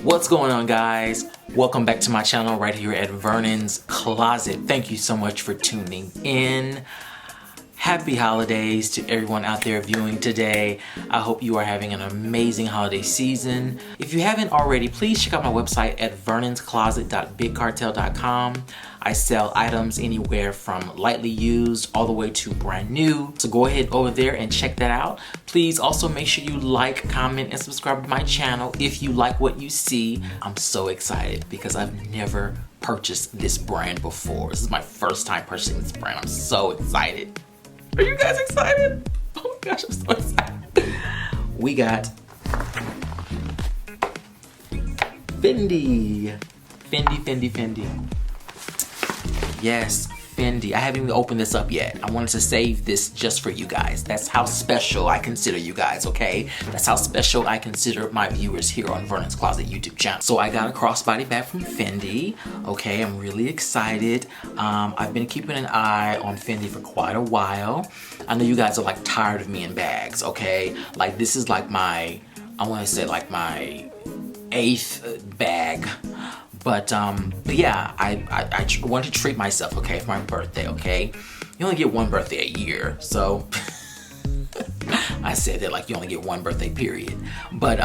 What's going on, guys? Welcome back to my channel right here at Vernon's Closet. Thank you so much for tuning in. Happy holidays to everyone out there viewing today. I hope you are having an amazing holiday season. If you haven't already, please check out my website at vernonscloset.bigcartel.com. I sell items anywhere from lightly used all the way to brand new. So go ahead over there and check that out. Please also make sure you like, comment, and subscribe to my channel if you like what you see. I'm so excited because I've never purchased this brand before. This is my first time purchasing this brand. I'm so excited. Are you guys excited? Oh my gosh, I'm so excited. We got Fendi. Fendi. Yes, Fendi. I haven't even opened this up yet. I wanted to save this just for you guys. That's how special I consider you guys, okay? That's how special I consider my viewers here on Vernon's Closet YouTube channel. So I got a crossbody bag from Fendi. Okay, I'm really excited. I've been keeping an eye on Fendi for quite a while. I know you guys are like tired of me in bags, okay? Like this is like my, I want to say like my 8th bag. But yeah, I want to treat myself, okay, for my birthday, okay? You only get one birthday a year, so I said that like you only get one birthday period. But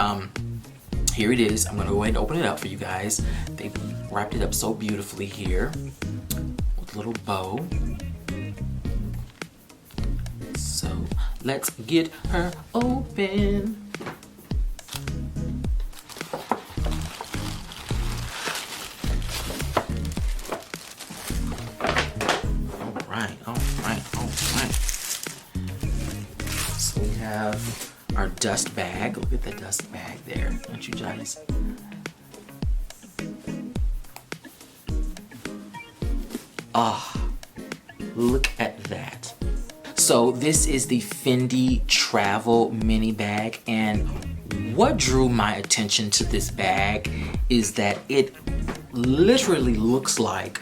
here it is. I'm gonna go ahead and open it up for you guys. They wrapped it up so beautifully here with a little bow. So let's get her open. Alright. So we have our dust bag. Look at the dust bag there, don't you guys? Look at that. So this is the Fendi travel mini bag, and what drew my attention to this bag is that it literally looks like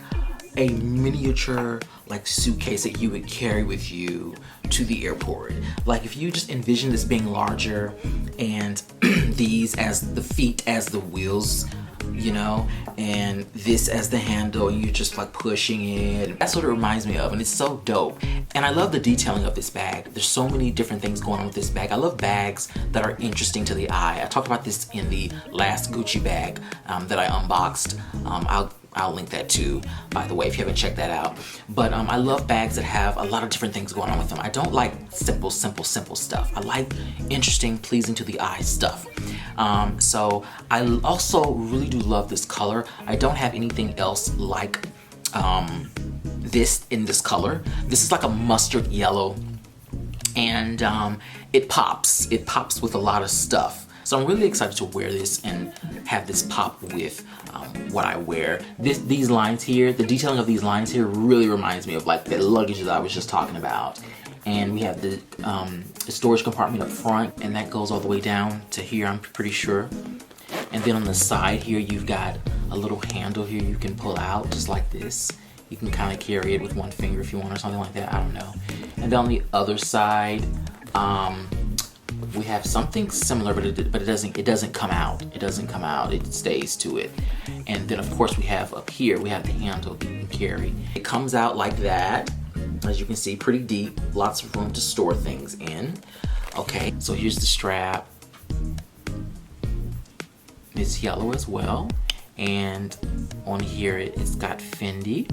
a miniature like suitcase that you would carry with you to the airport. Like if you just envision this being larger and these as the feet as the wheels, you know, and this as the handle, and you're just like pushing it. That's what it reminds me of, and it's so dope. And I love the detailing of this bag. There's so many different things going on with this bag. I love bags that are interesting to the eye. I talked about this in the last Gucci bag that I unboxed. I'll link that too, by the way, if you haven't checked that out. But I love bags that have a lot of different things going on with them. I don't like simple stuff. I like interesting, pleasing to the eye stuff. So I also really do love this color. I don't have anything else like this in this color. This is like a mustard yellow, and it pops. It pops with a lot of stuff. So I'm really excited to wear this and have this pop with what I wear. These lines here, the detailing of these lines here really reminds me of like the luggage that I was just talking about. And we have the storage compartment up front, and that goes all the way down to here, I'm pretty sure. And then on the side here, you've got a little handle here you can pull out just like this. You can kind of carry it with one finger if you want or something like that, I don't know. And then on the other side, we have something similar, but it doesn't come out. It doesn't come out. It stays to it. And then of course we have up here, we have the handle that you can carry. It comes out like that, as you can see, pretty deep. Lots of room to store things in. Okay, so here's the strap. It's yellow as well, and on here it's got Fendi.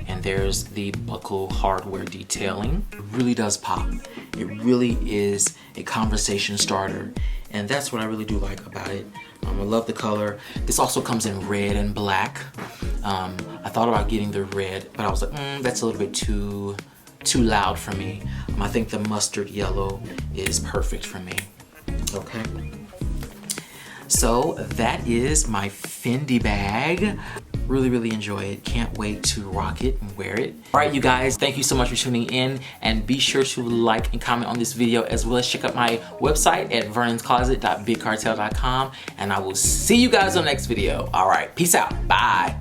And there's the buckle hardware detailing. It really does pop. It really is a conversation starter, and that's what I really do like about it. I love the color. This also comes in red and black. I thought about getting the red, but I was like, that's a little bit too loud for me. I think the mustard yellow is perfect for me. Okay. So that is my Fendi bag. Really enjoy it. Can't wait to rock it and wear it. All right, you guys, thank you so much for tuning in, and be sure to like and comment on this video, as well as check out my website at vernonscloset.bigcartel.com, and I will see you guys on the next video. All right, peace out. Bye.